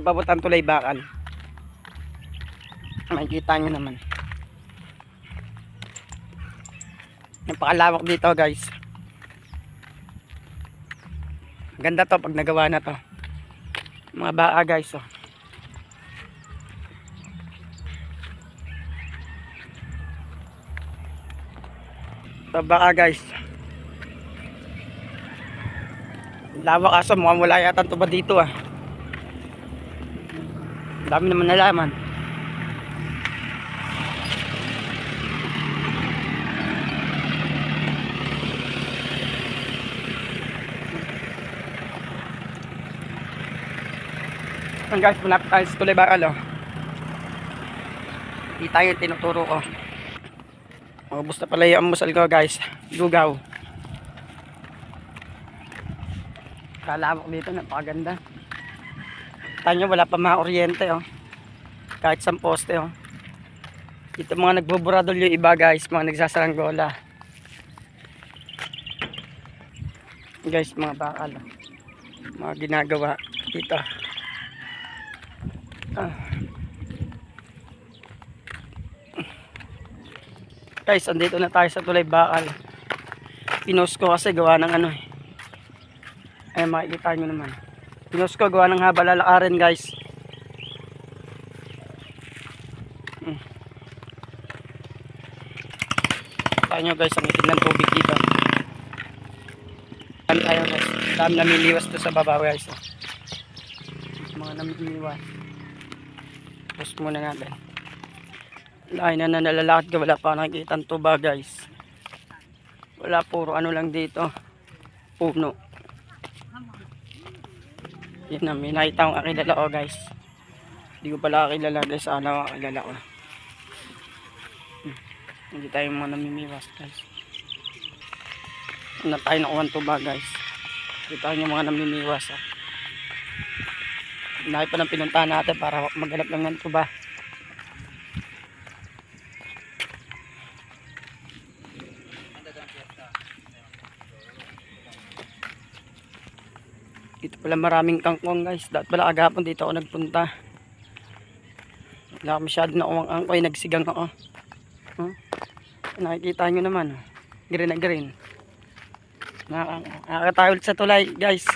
Papuntang Tulay Bakal. Makikita nyo naman. Napakalawak dito guys. Ganda to pag nagawa na to. Mga baka guys oh. Ito baka guys. Lawak aso, mukhang wala yata tuba dito ah. Dami naman nalaman. Guys, malapit tayo sa Tulay Bakal oh. Kita yung tinuturo ko. Maubos na pala yung amusal ko guys. Lugaw. Kalawak dito, napakaganda. Tanyo wala pa mga kuryente oh. Kahit sa poste oh. Dito mga nagbuburadol yung iba guys, mga nagsasaranggola. Guys, mga bakal oh. Mga ginagawa dito. Guys, andito na tayo sa Tulay Bakal. Pinost ko kasi gawa ng ano eh. Ay makikita nyo naman. Pinost ko gawa ng haba lalakarin guys. Kita nyo guys, ang itim ng tubig dito. Dami tayo guys. Dami namiliwas to sa baba guys. Mga namiliwas. Post muna natin. Lain na nalalakad ka, wala pa nakikita ang tuba guys. Wala, puro ano lang dito, puno. Yan na, may nakita akong kakilala ko guys. Hindi ko pala kakilala guys, sana kakilala ko. Hindi tayo mga namimiwas guys. Ano tayo nakuha ang tuba guys. Kita nyo mga namimiwas ha. Nahi pa ng pinuntahan natin para maghanap lang ng tuba. Dito pala maraming kangkong guys. Dapat pala agapon dito ako nagpunta. Wala masyado na akong angkoy. Nagsigang ako. Nakikita nyo naman. Green na green. Nakakatayo sa tulay guys.